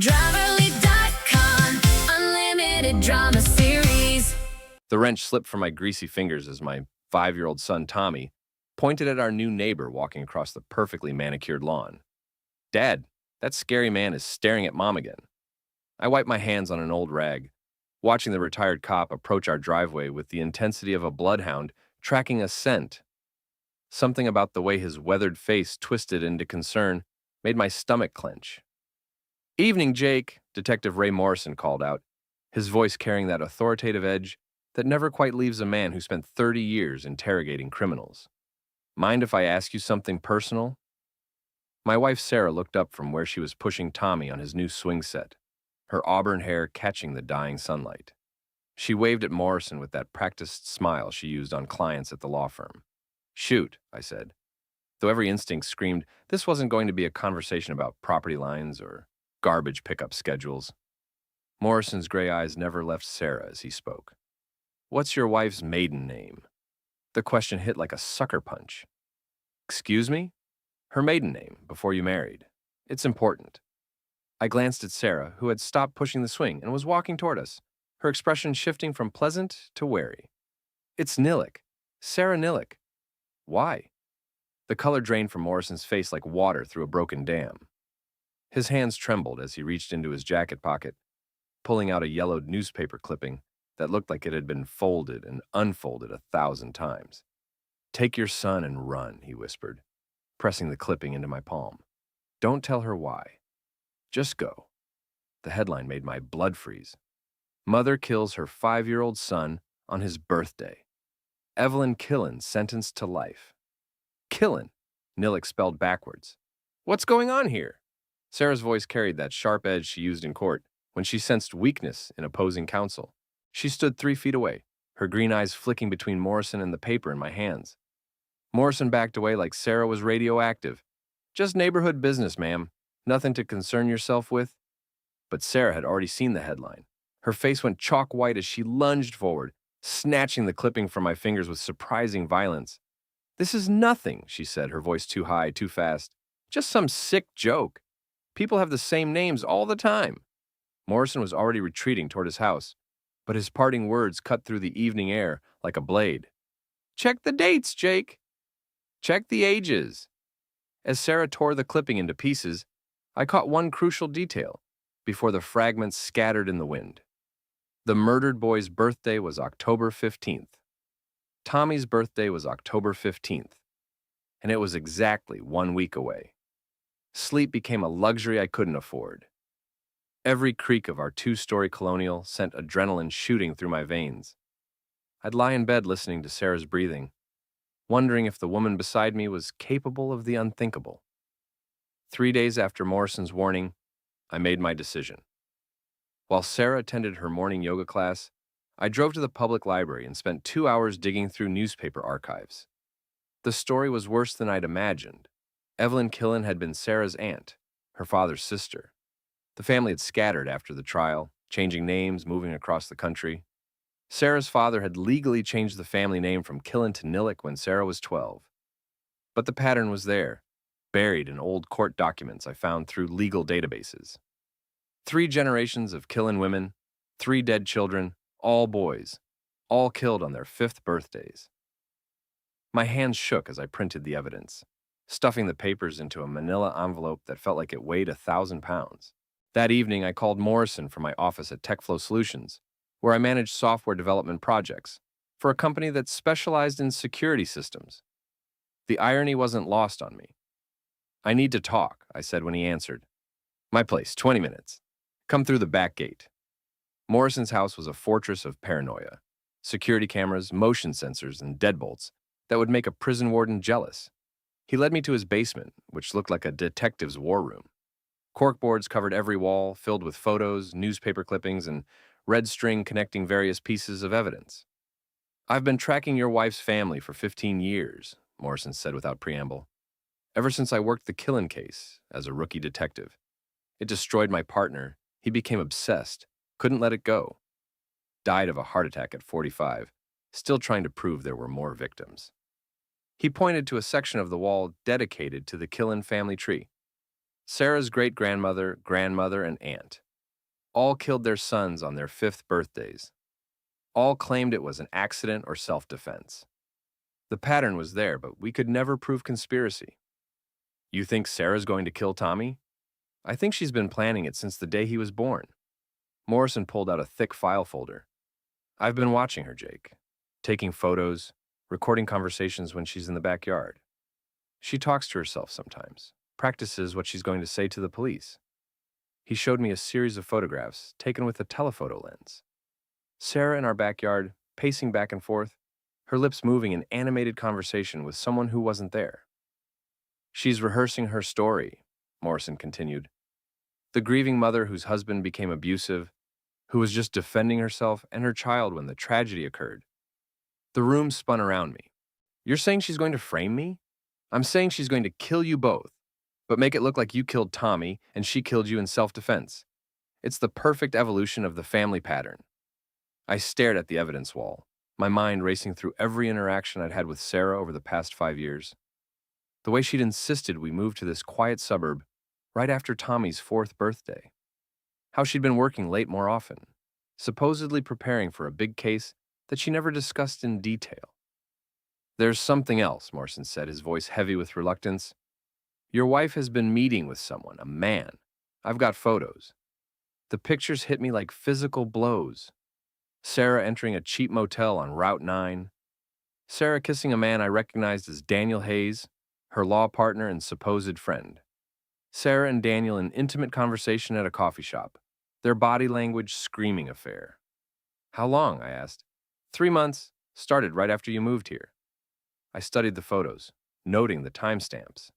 Driverly.com, unlimited drama series. The wrench slipped from my greasy fingers as my 5-year-old son, Tommy, pointed at our new neighbor walking across the perfectly manicured lawn. "Dad, that scary man is staring at Mom again." I wiped my hands on an old rag, watching the retired cop approach our driveway with the intensity of a bloodhound tracking a scent. Something about the way his weathered face twisted into concern made my stomach clench. "Evening, Jake," Detective Ray Morrison called out, his voice carrying that authoritative edge that never quite leaves a man who spent 30 years interrogating criminals. "Mind if I ask you something personal?" My wife Sarah looked up from where she was pushing Tommy on his new swing set, her auburn hair catching the dying sunlight. She waved at Morrison with that practiced smile she used on clients at the law firm. "Shoot," I said, though every instinct screamed this wasn't going to be a conversation about property lines or garbage pickup schedules. Morrison's gray eyes never left Sarah as he spoke. "What's your wife's maiden name?" The question hit like a sucker punch. "Excuse me?" "Her maiden name, before you married. It's important." I glanced at Sarah, who had stopped pushing the swing and was walking toward us, her expression shifting from pleasant to wary. "It's Nilek. Sarah Nilek." "Why?" The color drained from Morrison's face like water through a broken dam. His hands trembled as he reached into his jacket pocket, pulling out a yellowed newspaper clipping that looked like it had been folded and unfolded 1,000 times. "Take your son and run," he whispered, pressing the clipping into my palm. "Don't tell her why. Just go." The headline made my blood freeze. "Mother kills her 5-year-old son on his birthday. Evelyn Killen sentenced to life." Killen, Nilek spelled backwards. "What's going on here?" Sarah's voice carried that sharp edge she used in court when she sensed weakness in opposing counsel. She stood 3 feet away, her green eyes flicking between Morrison and the paper in my hands. Morrison backed away like Sarah was radioactive. "Just neighborhood business, ma'am. Nothing to concern yourself with." But Sarah had already seen the headline. Her face went chalk white as she lunged forward, snatching the clipping from my fingers with surprising violence. "This is nothing," she said, her voice too high, too fast. "Just some sick joke. People have the same names all the time." Morrison was already retreating toward his house, but his parting words cut through the evening air like a blade. "Check the dates, Jake. Check the ages." As Sarah tore the clipping into pieces, I caught one crucial detail before the fragments scattered in the wind. The murdered boy's birthday was October 15th. Tommy's birthday was October 15th, and it was exactly 1 week away. Sleep became a luxury I couldn't afford. Every creak of our 2-story colonial sent adrenaline shooting through my veins. I'd lie in bed listening to Sarah's breathing, wondering if the woman beside me was capable of the unthinkable. 3 days after Morrison's warning, I made my decision. While Sarah attended her morning yoga class, I drove to the public library and spent 2 hours digging through newspaper archives. The story was worse than I'd imagined. Evelyn Killen had been Sarah's aunt, her father's sister. The family had scattered after the trial, changing names, moving across the country. Sarah's father had legally changed the family name from Killen to Nilek when Sarah was 12. But the pattern was there, buried in old court documents I found through legal databases. 3 generations of Killen women, 3 dead children, all boys, all killed on their 5th birthdays. My hands shook as I printed the evidence, stuffing the papers into a manila envelope that felt like it weighed 1,000 pounds. That evening, I called Morrison from my office at TechFlow Solutions, where I managed software development projects for a company that specialized in security systems. The irony wasn't lost on me. "I need to talk," I said when he answered. "My place, 20 minutes. Come through the back gate." Morrison's house was a fortress of paranoia. Security cameras, motion sensors, and deadbolts that would make a prison warden jealous. He led me to his basement, which looked like a detective's war room. Corkboards covered every wall, filled with photos, newspaper clippings, and red string connecting various pieces of evidence. "I've been tracking your wife's family for 15 years, Morrison said without preamble. "Ever since I worked the Killen case as a rookie detective. It destroyed my partner. He became obsessed, couldn't let it go. Died of a heart attack at 45, still trying to prove there were more victims." He pointed to a section of the wall dedicated to the Killen family tree. Sarah's great-grandmother, grandmother, and aunt all killed their sons on their 5th birthdays. All claimed it was an accident or self-defense. The pattern was there, but we could never prove conspiracy. You think Sarah's going to kill Tommy? I think she's been planning it since the day he was born. Morrison pulled out a thick file folder. I've been watching her, Jake. Taking photos, recording conversations when she's in the backyard. She talks to herself sometimes, practices what she's going to say to the police. He showed me a series of photographs taken with a telephoto lens. Sarah in our backyard, pacing back and forth, her lips moving in animated conversation with someone who wasn't there. She's rehearsing her story, Morrison continued. The grieving mother whose husband became abusive, who was just defending herself and her child when the tragedy occurred. The room spun around me. You're saying she's going to frame me? I'm saying she's going to kill you both, but make it look like you killed Tommy and she killed you in self-defense. It's the perfect evolution of the family pattern. I stared at the evidence wall, my mind racing through every interaction I'd had with Sarah over the past 5 years. The way she'd insisted we move to this quiet suburb right after Tommy's 4th birthday. How she'd been working late more often, supposedly preparing for a big case that she never discussed in detail. There's something else, Morrison said, his voice heavy with reluctance. Your wife has been meeting with someone, a man. I've got photos. The pictures hit me like physical blows. Sarah entering a cheap motel on Route 9. Sarah kissing a man I recognized as Daniel Hayes, her law partner and supposed friend. Sarah and Daniel in intimate conversation at a coffee shop, their body language screaming affair. How long? I asked. 3 months, started right after you moved here. I studied the photos, noting the timestamps.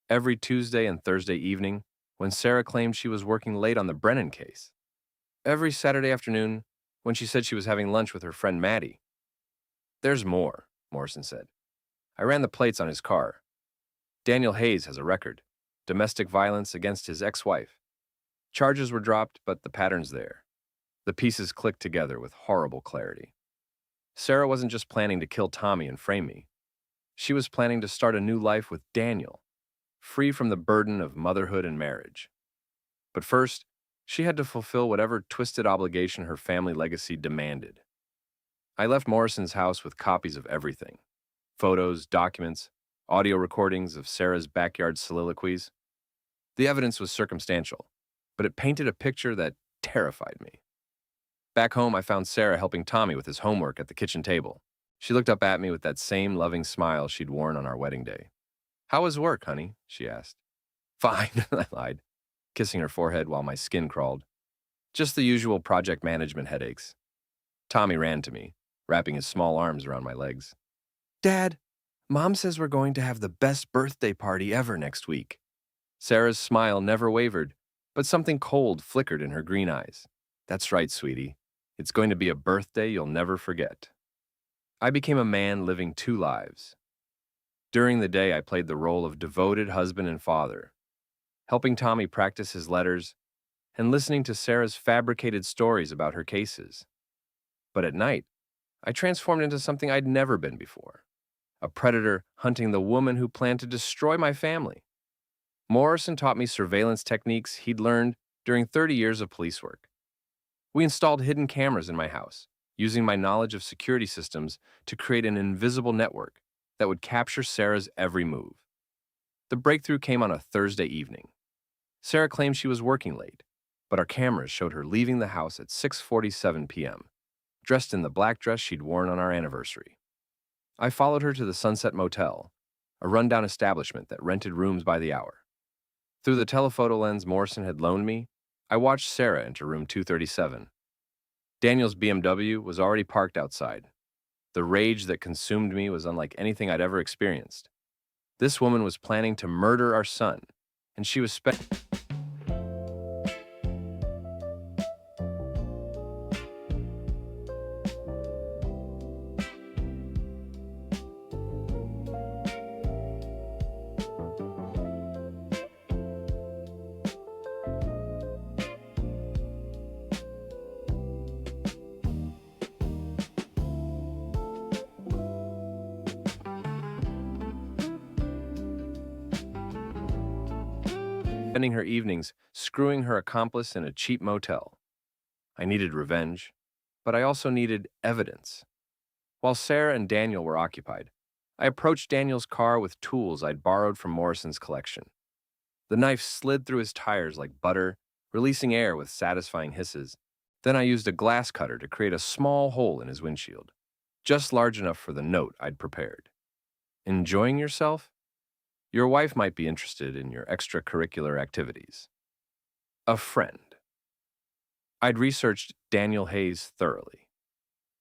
Every Tuesday and Thursday evening, when Sarah claimed she was working late on the Brennan case. Every Saturday afternoon, when she said she was having lunch with her friend Maddie. There's more, Morrison said. I ran the plates on his car. Daniel Hayes has a record. Domestic violence against his ex-wife. Charges were dropped, but the pattern's there. The pieces clicked together with horrible clarity. Sarah wasn't just planning to kill Tommy and frame me. She was planning to start a new life with Daniel, free from the burden of motherhood and marriage. But first, she had to fulfill whatever twisted obligation her family legacy demanded. I left Morrison's house with copies of everything. Photos, documents, audio recordings of Sarah's backyard soliloquies. The evidence was circumstantial, but it painted a picture that terrified me. Back home, I found Sarah helping Tommy with his homework at the kitchen table. She looked up at me with that same loving smile she'd worn on our wedding day. How was work, honey? She asked. Fine, I lied, kissing her forehead while my skin crawled. Just the usual project management headaches. Tommy ran to me, wrapping his small arms around my legs. Dad, Mom says we're going to have the best birthday party ever next week. Sarah's smile never wavered, but something cold flickered in her green eyes. That's right, sweetie. It's going to be a birthday you'll never forget. I became a man living 2 lives. During the day, I played the role of devoted husband and father, helping Tommy practice his letters and listening to Sarah's fabricated stories about her cases. But at night, I transformed into something I'd never been before, a predator hunting the woman who planned to destroy my family. Morrison taught me surveillance techniques he'd learned during 30 years of police work. We installed hidden cameras in my house, using my knowledge of security systems to create an invisible network that would capture Sarah's every move. The breakthrough came on a Thursday evening. Sarah claimed she was working late, but our cameras showed her leaving the house at 6:47 p.m., dressed in the black dress she'd worn on our anniversary. I followed her to the Sunset Motel, a rundown establishment that rented rooms by the hour. Through the telephoto lens Morrison had loaned me, I watched Sarah enter room 237. Daniel's BMW was already parked outside. The rage that consumed me was unlike anything I'd ever experienced. This woman was planning to murder our son, and she was spending her evenings screwing her accomplice in a cheap motel. I needed revenge, but I also needed evidence. While Sarah and Daniel were occupied, I approached Daniel's car with tools I'd borrowed from Morrison's collection. The knife slid through his tires like butter, releasing air with satisfying hisses. Then I used a glass cutter to create a small hole in his windshield, just large enough for the note I'd prepared. Enjoying yourself? Your wife might be interested in your extracurricular activities. A friend. I'd researched Daniel Hayes thoroughly.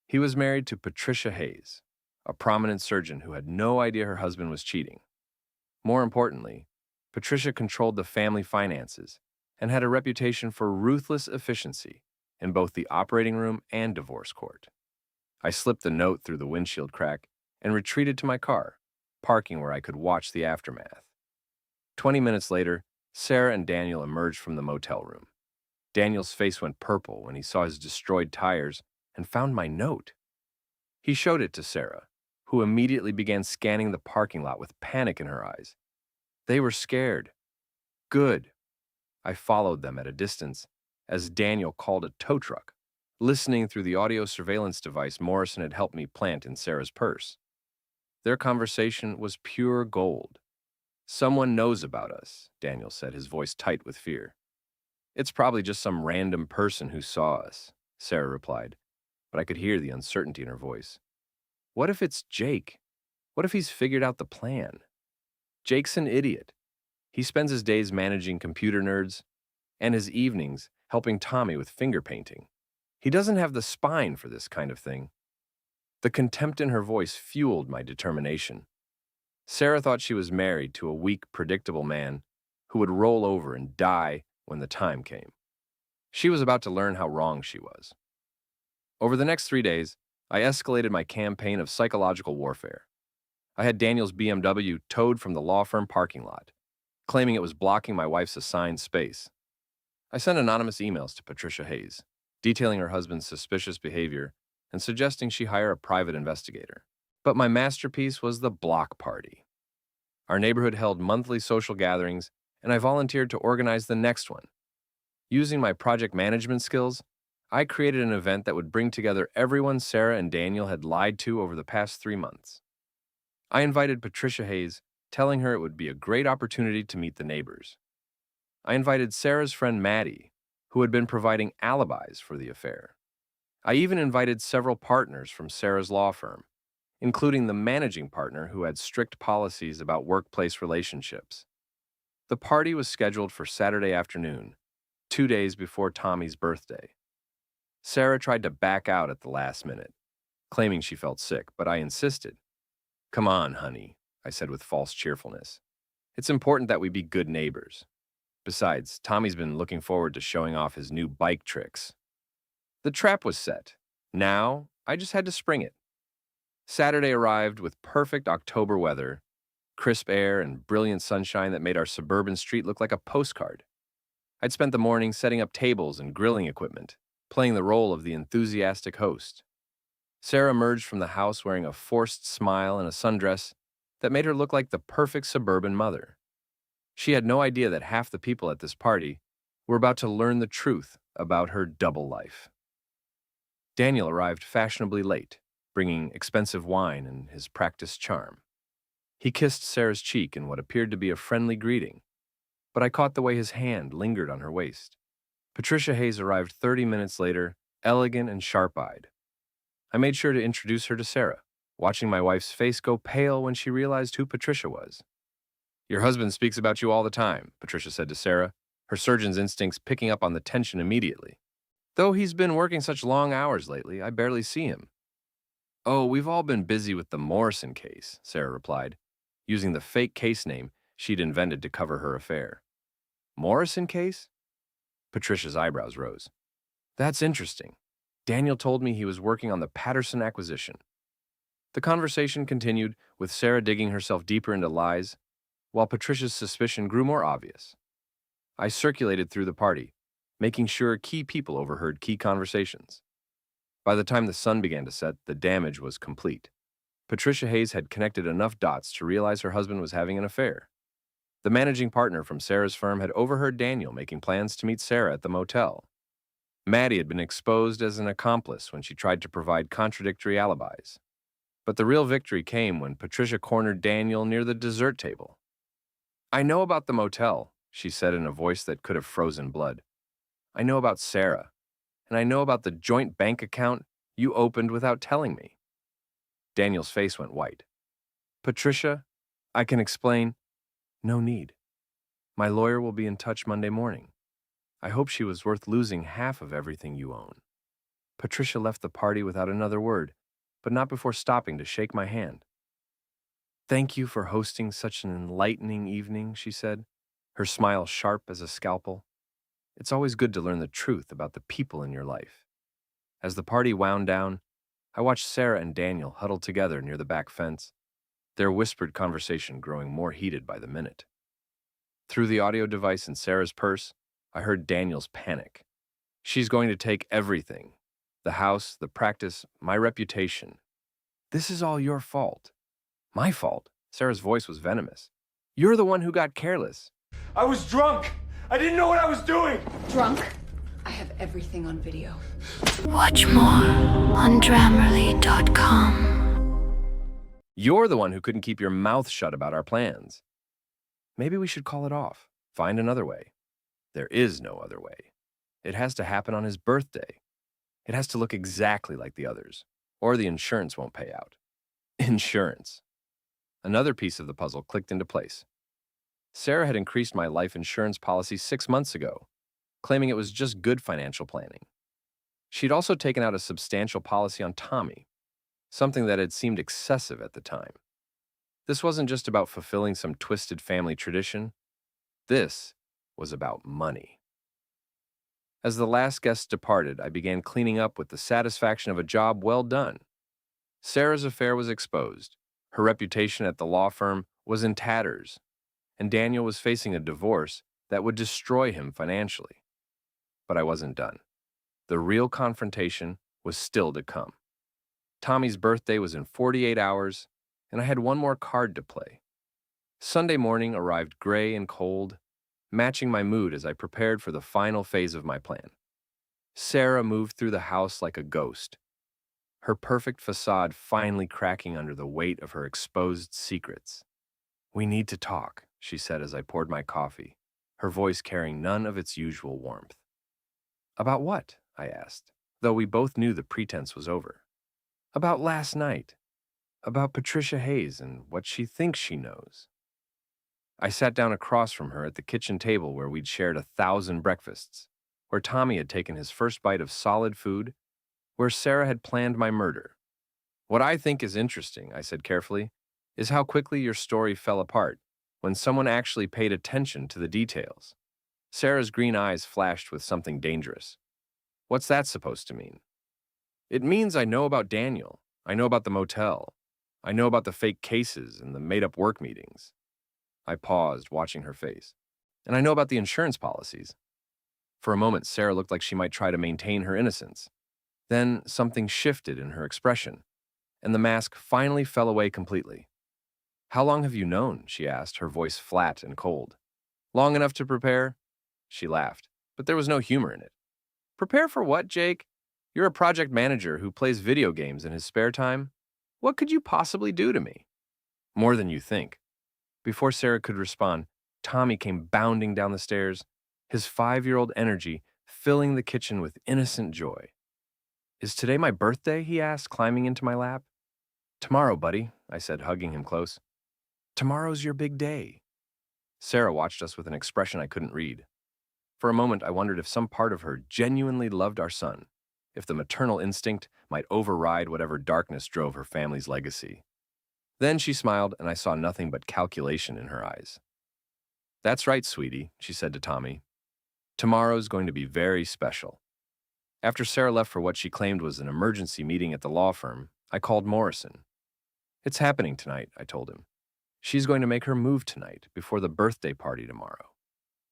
He was married to Patricia Hayes, a prominent surgeon who had no idea her husband was cheating. More importantly, Patricia controlled the family finances and had a reputation for ruthless efficiency in both the operating room and divorce court. I slipped the note through the windshield crack and retreated to my car, parking where I could watch the aftermath. 20 minutes later, Sarah and Daniel emerged from the motel room. Daniel's face went purple when he saw his destroyed tires and found my note. He showed it to Sarah, who immediately began scanning the parking lot with panic in her eyes. They were scared. Good. I followed them at a distance as Daniel called a tow truck, listening through the audio surveillance device Morrison had helped me plant in Sarah's purse. Their conversation was pure gold. "Someone knows about us," Daniel said, his voice tight with fear. "It's probably just some random person who saw us," Sarah replied, but I could hear the uncertainty in her voice. "What if it's Jake? What if he's figured out the plan? Jake's an idiot. He spends his days managing computer nerds and his evenings helping Tommy with finger painting. He doesn't have the spine for this kind of thing." The contempt in her voice fueled my determination. Sarah thought she was married to a weak, predictable man who would roll over and die when the time came. She was about to learn how wrong she was. Over the next 3 days, I escalated my campaign of psychological warfare. I had Daniel's BMW towed from the law firm parking lot, claiming it was blocking my wife's assigned space. I sent anonymous emails to Patricia Hayes, detailing her husband's suspicious behavior and suggesting she hire a private investigator. But my masterpiece was the block party. Our neighborhood held monthly social gatherings, and I volunteered to organize the next one. Using my project management skills, I created an event that would bring together everyone Sarah and Daniel had lied to over the past 3 months. I invited Patricia Hayes, telling her it would be a great opportunity to meet the neighbors. I invited Sarah's friend Maddie, who had been providing alibis for the affair. I even invited several partners from Sarah's law firm, including the managing partner who had strict policies about workplace relationships. The party was scheduled for Saturday afternoon, 2 days before Tommy's birthday. Sarah tried to back out at the last minute, claiming she felt sick, but I insisted. "Come on, honey," I said with false cheerfulness. "It's important that we be good neighbors. Besides, Tommy's been looking forward to showing off his new bike tricks." The trap was set. Now, I just had to spring it. Saturday arrived with perfect October weather, crisp air, and brilliant sunshine that made our suburban street look like a postcard. I'd spent the morning setting up tables and grilling equipment, playing the role of the enthusiastic host. Sarah emerged from the house wearing a forced smile and a sundress that made her look like the perfect suburban mother. She had no idea that half the people at this party were about to learn the truth about her double life. Daniel arrived fashionably late, bringing expensive wine and his practiced charm. He kissed Sarah's cheek in what appeared to be a friendly greeting, but I caught the way his hand lingered on her waist. Patricia Hayes arrived 30 minutes later, elegant and sharp-eyed. I made sure to introduce her to Sarah, watching my wife's face go pale when she realized who Patricia was. "Your husband speaks about you all the time," Patricia said to Sarah, her surgeon's instincts picking up on the tension immediately. "Though he's been working such long hours lately, I barely see him." "Oh, we've all been busy with the Morrison case," Sarah replied, using the fake case name she'd invented to cover her affair. "Morrison case?" Patricia's eyebrows rose. "That's interesting. Daniel told me he was working on the Patterson acquisition." The conversation continued, with Sarah digging herself deeper into lies, while Patricia's suspicion grew more obvious. I circulated through the party, making sure key people overheard key conversations. By the time the sun began to set, the damage was complete. Patricia Hayes had connected enough dots to realize her husband was having an affair. The managing partner from Sarah's firm had overheard Daniel making plans to meet Sarah at the motel. Maddie had been exposed as an accomplice when she tried to provide contradictory alibis. But the real victory came when Patricia cornered Daniel near the dessert table. "I know about the motel," she said in a voice that could have frozen blood. "I know about Sarah, and I know about the joint bank account you opened without telling me." Daniel's face went white. "Patricia, I can explain." "No need. My lawyer will be in touch Monday morning. I hope she was worth losing half of everything you own." Patricia left the party without another word, but not before stopping to shake my hand. "Thank you for hosting such an enlightening evening," she said, her smile sharp as a scalpel. "It's always good to learn the truth about the people in your life." As the party wound down, I watched Sarah and Daniel huddle together near the back fence, their whispered conversation growing more heated by the minute. Through the audio device in Sarah's purse, I heard Daniel's panic. "She's going to take everything. The house, the practice, my reputation. This is all your fault." "My fault?" Sarah's voice was venomous. "You're the one who got careless." I was drunk. I didn't know what I was doing. Drunk? I have everything on video. Watch more on Grammarly.com. "You're the one who couldn't keep your mouth shut about our plans. Maybe we should call it off. Find another way." "There is no other way. It has to happen on his birthday. It has to look exactly like the others, or the insurance won't pay out." Insurance. Another piece of the puzzle clicked into place. Sarah had increased my life insurance policy 6 months ago, claiming it was just good financial planning. She'd also taken out a substantial policy on Tommy, something that had seemed excessive at the time. This wasn't just about fulfilling some twisted family tradition. This was about money. As the last guest departed, I began cleaning up with the satisfaction of a job well done. Sarah's affair was exposed. Her reputation at the law firm was in tatters, and Daniel was facing a divorce that would destroy him financially. But I wasn't done. The real confrontation was still to come. Tommy's birthday was in 48 hours, and I had one more card to play. Sunday morning arrived gray and cold, matching my mood as I prepared for the final phase of my plan. Sarah moved through the house like a ghost, her perfect facade finally cracking under the weight of her exposed secrets. "We need to talk," she said as I poured my coffee, her voice carrying none of its usual warmth. "About what?" I asked, though we both knew the pretense was over. "About last night. About Patricia Hayes and what she thinks she knows." I sat down across from her at the kitchen table where we'd shared 1,000 breakfasts, where Tommy had taken his first bite of solid food, where Sarah had planned my murder. "What I think is interesting," I said carefully, "is how quickly your story fell apart when someone actually paid attention to the details." Sarah's green eyes flashed with something dangerous. "What's that supposed to mean?" "It means I know about Daniel. I know about the motel. I know about the fake cases and the made-up work meetings." I paused, watching her face. "And I know about the insurance policies." For a moment, Sarah looked like she might try to maintain her innocence. Then something shifted in her expression, and the mask finally fell away completely. "How long have you known?" she asked, her voice flat and cold. "Long enough to prepare?" She laughed, but there was no humor in it. "Prepare for what, Jake? You're a project manager who plays video games in his spare time. What could you possibly do to me?" "More than you think." Before Sarah could respond, Tommy came bounding down the stairs, his 5-year-old energy filling the kitchen with innocent joy. "Is today my birthday?" he asked, climbing into my lap. "Tomorrow, buddy," I said, hugging him close. "Tomorrow's your big day." Sarah watched us with an expression I couldn't read. For a moment, I wondered if some part of her genuinely loved our son, if the maternal instinct might override whatever darkness drove her family's legacy. Then she smiled, and I saw nothing but calculation in her eyes. "That's right, sweetie," she said to Tommy. "Tomorrow's going to be very special." After Sarah left for what she claimed was an emergency meeting at the law firm, I called Morrison. "It's happening tonight," I told him. "She's going to make her move tonight, before the birthday party tomorrow."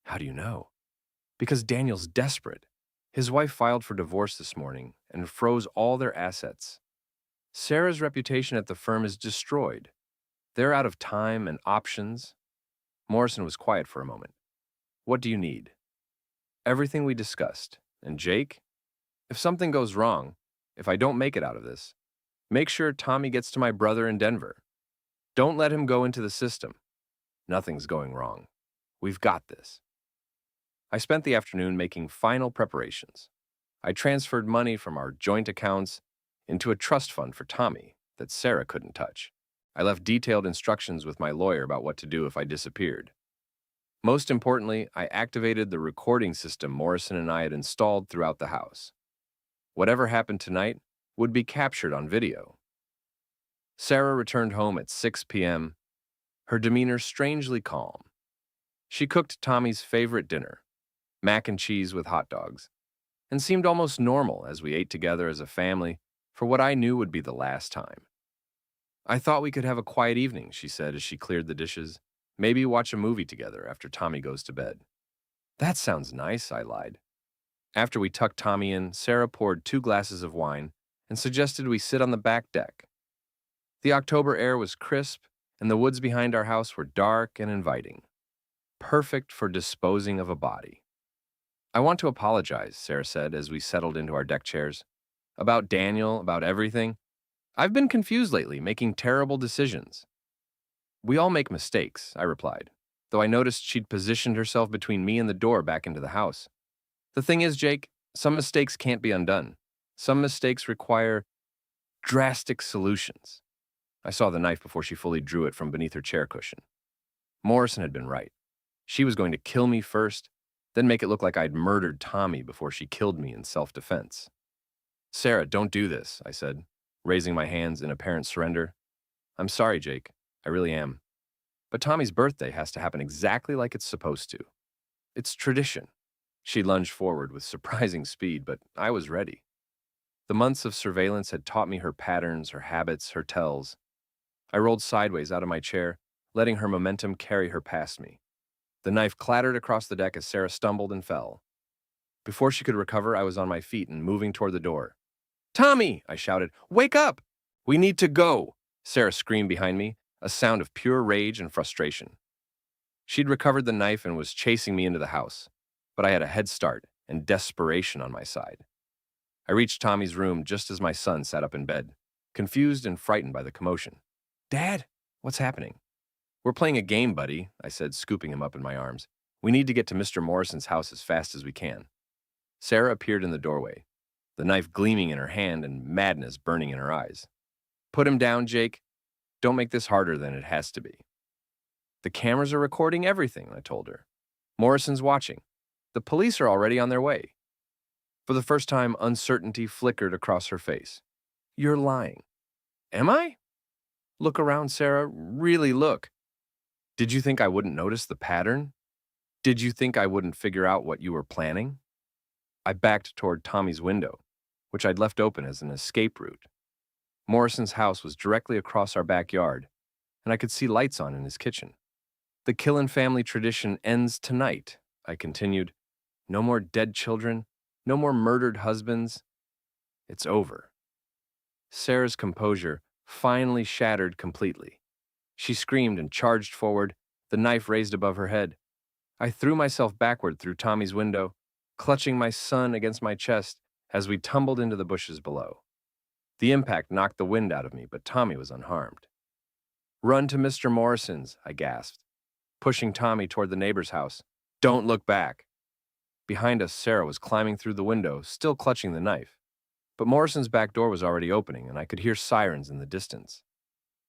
"How do you know?" "Because Daniel's desperate. His wife filed for divorce this morning and froze all their assets. Sarah's reputation at the firm is destroyed. They're out of time and options. Morrison was quiet for a moment. What do you need? Everything we discussed. And Jake? If something goes wrong, if I don't make it out of this, make sure Tommy gets to my brother in Denver. Don't let him go into the system. Nothing's going wrong. We've got this. I spent the afternoon making final preparations. I transferred money from our joint accounts into a trust fund for Tommy that Sarah couldn't touch. I left detailed instructions with my lawyer about what to do if I disappeared. Most importantly, I activated the recording system Morrison and I had installed throughout the house. Whatever happened tonight would be captured on video. Sarah returned home at 6 p.m., her demeanor strangely calm. She cooked Tommy's favorite dinner, mac and cheese with hot dogs, and seemed almost normal as we ate together as a family for what I knew would be the last time. I thought we could have a quiet evening, she said as she cleared the dishes. Maybe watch a movie together after Tommy goes to bed. That sounds nice, I lied. After we tucked Tommy in, Sarah poured 2 glasses of wine and suggested we sit on the back deck. The October air was crisp, and the woods behind our house were dark and inviting. Perfect for disposing of a body. I want to apologize, Sarah said as we settled into our deck chairs. About Daniel, about everything. I've been confused lately, making terrible decisions. We all make mistakes, I replied, though I noticed she'd positioned herself between me and the door back into the house. The thing is, Jake, some mistakes can't be undone. Some mistakes require drastic solutions. I saw the knife before she fully drew it from beneath her chair cushion. Morrison had been right. She was going to kill me first, then make it look like I'd murdered Tommy before she killed me in self-defense. Sarah, don't do this, I said, raising my hands in apparent surrender. I'm sorry, Jake. I really am. But Tommy's birthday has to happen exactly like it's supposed to. It's tradition. She lunged forward with surprising speed, but I was ready. The months of surveillance had taught me her patterns, her habits, her tells. I rolled sideways out of my chair, letting her momentum carry her past me. The knife clattered across the deck as Sarah stumbled and fell. Before she could recover, I was on my feet and moving toward the door. Tommy, I shouted, wake up! We need to go! Sarah screamed behind me, a sound of pure rage and frustration. She'd recovered the knife and was chasing me into the house, but I had a head start and desperation on my side. I reached Tommy's room just as my son sat up in bed, confused and frightened by the commotion. Dad, what's happening? We're playing a game, buddy, I said, scooping him up in my arms. We need to get to Mr. Morrison's house as fast as we can. Sarah appeared in the doorway, the knife gleaming in her hand and madness burning in her eyes. Put him down, Jake. Don't make this harder than it has to be. The cameras are recording everything, I told her. Morrison's watching. The police are already on their way. For the first time, uncertainty flickered across her face. You're lying. Am I? Look around, Sarah. Really look. Did you think I wouldn't notice the pattern? Did you think I wouldn't figure out what you were planning? I backed toward Tommy's window, which I'd left open as an escape route. Morrison's house was directly across our backyard, and I could see lights on in his kitchen. The Killen family tradition ends tonight, I continued. No more dead children, no more murdered husbands. It's over. Sarah's composure finally shattered completely. She screamed and charged forward, the knife raised above her head. I threw myself backward through Tommy's window, clutching my son against my chest as we tumbled into the bushes below. The impact knocked the wind out of me, but Tommy was unharmed. Run to Mr. Morrison's, I gasped, pushing Tommy toward the neighbor's house. Don't look back. Behind us, Sarah was climbing through the window, still clutching the knife. But Morrison's back door was already opening, and I could hear sirens in the distance.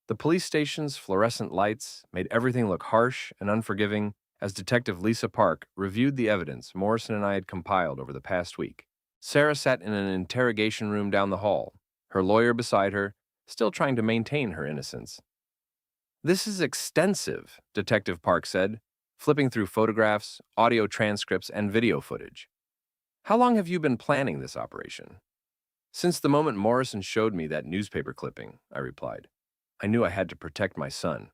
The police station's fluorescent lights made everything look harsh and unforgiving as Detective Lisa Park reviewed the evidence Morrison and I had compiled over the past week. Sarah sat in an interrogation room down the hall, her lawyer beside her, still trying to maintain her innocence. This is extensive, Detective Park said, flipping through photographs, audio transcripts, and video footage. How long have you been planning this operation? Since the moment Morrison showed me that newspaper clipping, I replied. I knew I had to protect my son.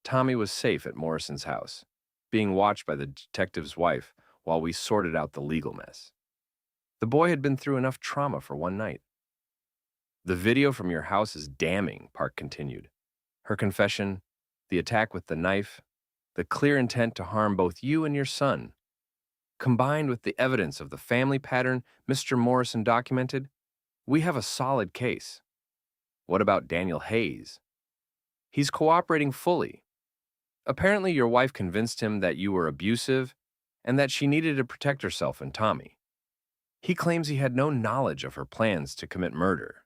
Tommy was safe at Morrison's house, being watched by the detective's wife while we sorted out the legal mess. The boy had been through enough trauma for one night. The video from your house is damning, Park continued. Her confession, the attack with the knife, the clear intent to harm both you and your son, combined with the evidence of the family pattern Mr. Morrison documented, we have a solid case. What about Daniel Hayes? He's cooperating fully. Apparently, your wife convinced him that you were abusive and that she needed to protect herself and Tommy. He claims he had no knowledge of her plans to commit murder.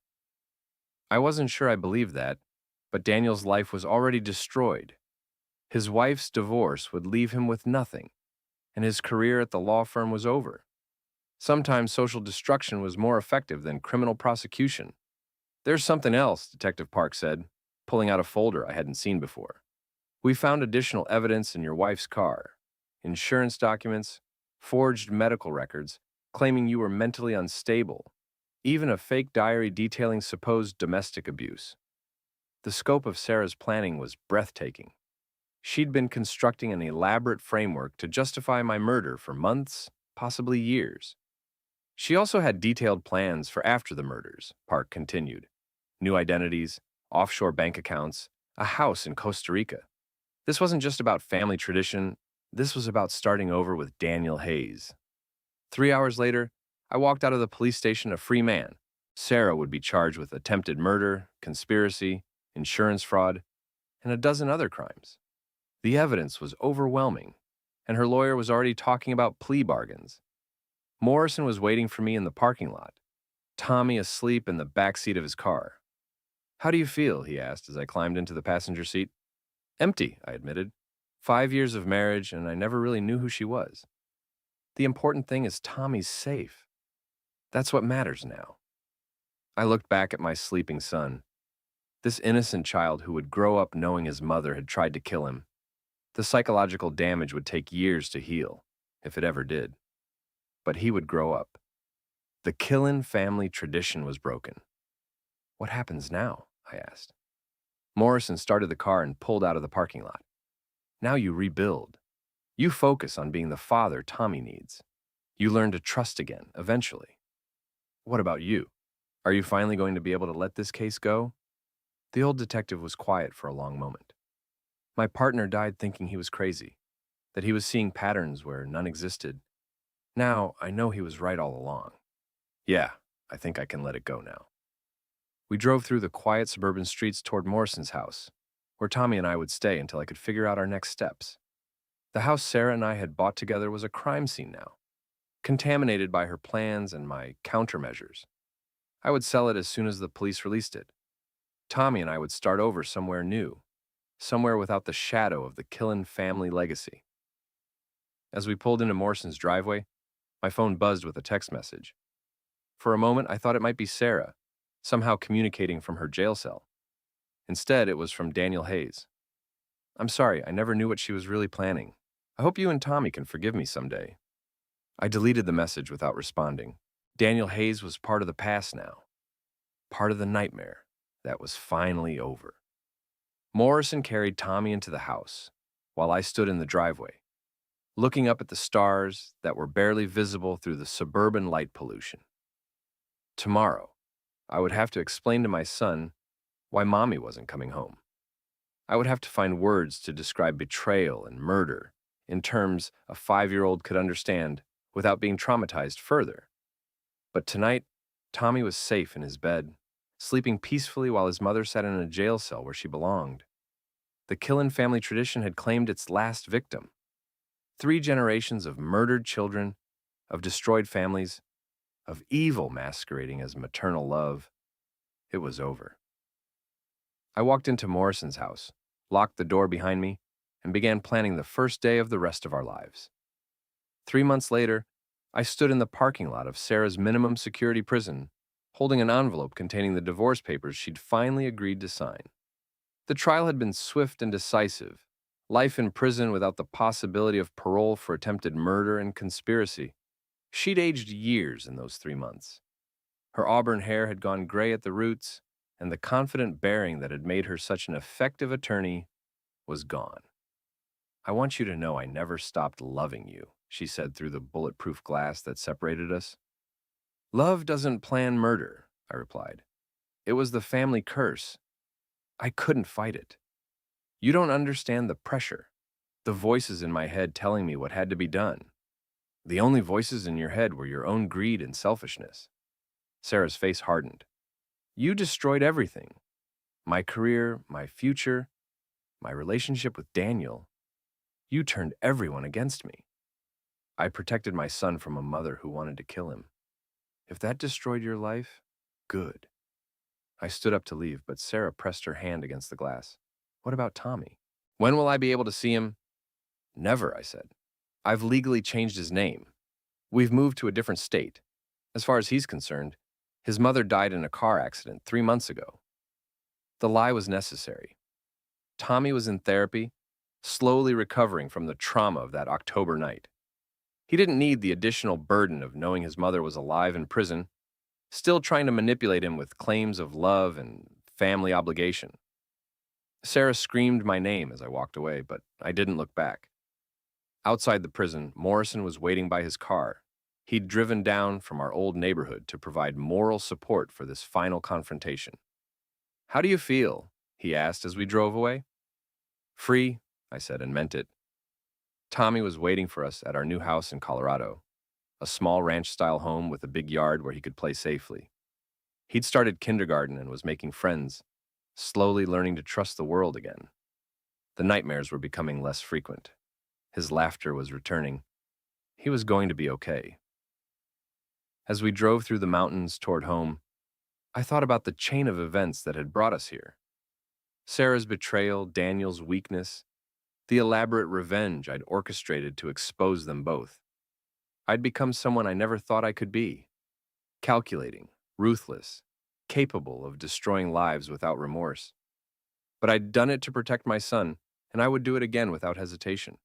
I wasn't sure I believed that, but Daniel's life was already destroyed. His wife's divorce would leave him with nothing, and his career at the law firm was over. Sometimes social destruction was more effective than criminal prosecution. There's something else, Detective Park said, pulling out a folder I hadn't seen before. We found additional evidence in your wife's car. Insurance documents, forged medical records, claiming you were mentally unstable, even a fake diary detailing supposed domestic abuse. The scope of Sarah's planning was breathtaking. She'd been constructing an elaborate framework to justify my murder for months, possibly years. She also had detailed plans for after the murders, Park continued. New identities, offshore bank accounts, a house in Costa Rica. This wasn't just about family tradition, this was about starting over with Daniel Hayes. 3 hours later, I walked out of the police station a free man. Sarah would be charged with attempted murder, conspiracy, insurance fraud, and a dozen other crimes. The evidence was overwhelming, and her lawyer was already talking about plea bargains. Morrison was waiting for me in the parking lot, Tommy asleep in the back seat of his car. "How do you feel?" he asked as I climbed into the passenger seat. "Empty," I admitted. 5 years of marriage, and I never really knew who she was. The important thing is Tommy's safe. That's what matters now. I looked back at my sleeping son, this innocent child who would grow up knowing his mother had tried to kill him. The psychological damage would take years to heal, if it ever did. But he would grow up. The Killen family tradition was broken. "What happens now?" I asked. Morrison started the car and pulled out of the parking lot. "Now you rebuild. You focus on being the father Tommy needs. You learn to trust again, eventually. What about you? Are you finally going to be able to let this case go?" The old detective was quiet for a long moment. "My partner died thinking he was crazy, that he was seeing patterns where none existed. Now, I know he was right all along. Yeah, I think I can let it go now." We drove through the quiet suburban streets toward Morrison's house, where Tommy and I would stay until I could figure out our next steps. The house Sarah and I had bought together was a crime scene now, contaminated by her plans and my countermeasures. I would sell it as soon as the police released it. Tommy and I would start over somewhere new, somewhere without the shadow of the Killen family legacy. As we pulled into Morrison's driveway, my phone buzzed with a text message. For a moment, I thought it might be Sarah, somehow communicating from her jail cell. Instead, it was from Daniel Hayes. "I'm sorry, I never knew what she was really planning. I hope you and Tommy can forgive me someday." I deleted the message without responding. Daniel Hayes was part of the past now, part of the nightmare that was finally over. Morrison carried Tommy into the house, while I stood in the driveway, looking up at the stars that were barely visible through the suburban light pollution. Tomorrow, I would have to explain to my son why Mommy wasn't coming home. I would have to find words to describe betrayal and murder in terms a 5-year-old could understand without being traumatized further. But tonight, Tommy was safe in his bed, sleeping peacefully while his mother sat in a jail cell where she belonged. The Killen family tradition had claimed its last victim. 3 generations of murdered children, of destroyed families, of evil masquerading as maternal love. It was over. I walked into Morrison's house, locked the door behind me, and began planning the first day of the rest of our lives. 3 months later, I stood in the parking lot of Sarah's minimum security prison, holding an envelope containing the divorce papers she'd finally agreed to sign. The trial had been swift and decisive, life in prison without the possibility of parole for attempted murder and conspiracy. She'd aged years in those 3 months. Her auburn hair had gone gray at the roots, and the confident bearing that had made her such an effective attorney was gone. "I want you to know I never stopped loving you," she said through the bulletproof glass that separated us. "Love doesn't plan murder," I replied. "It was the family curse. I couldn't fight it. You don't understand the pressure, The voices in my head telling me what had to be done. The only voices in your head were your own greed and selfishness. Sarah's face hardened. You destroyed everything. My career, my future, my relationship with Daniel. You turned everyone against me. I protected my son from a mother who wanted to kill him. If that destroyed your life, good. I stood up to leave, but Sarah pressed her hand against the glass. What about Tommy? When will I be able to see him? Never, I said. I've legally changed his name. We've moved to a different state. As far as he's concerned, his mother died in a car accident 3 months ago. The lie was necessary. Tommy was in therapy, slowly recovering from the trauma of that October night. He didn't need the additional burden of knowing his mother was alive in prison, still trying to manipulate him with claims of love and family obligation. Sarah screamed my name as I walked away, but I didn't look back. Outside the prison, Morrison was waiting by his car. He'd driven down from our old neighborhood to provide moral support for this final confrontation. How do you feel? He asked as we drove away. Free, I said, and meant it. Tommy was waiting for us at our new house in Colorado, a small ranch-style home with a big yard where he could play safely. He'd started kindergarten and was making friends, slowly learning to trust the world again. The nightmares were becoming less frequent. His laughter was returning. He was going to be okay. As we drove through the mountains toward home, I thought about the chain of events that had brought us here. Sarah's betrayal, Daniel's weakness, the elaborate revenge I'd orchestrated to expose them both. I'd become someone I never thought I could be. Calculating, ruthless, capable of destroying lives without remorse. But I'd done it to protect my son, and I would do it again without hesitation.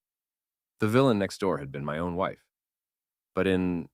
The villain next door had been my own wife. But in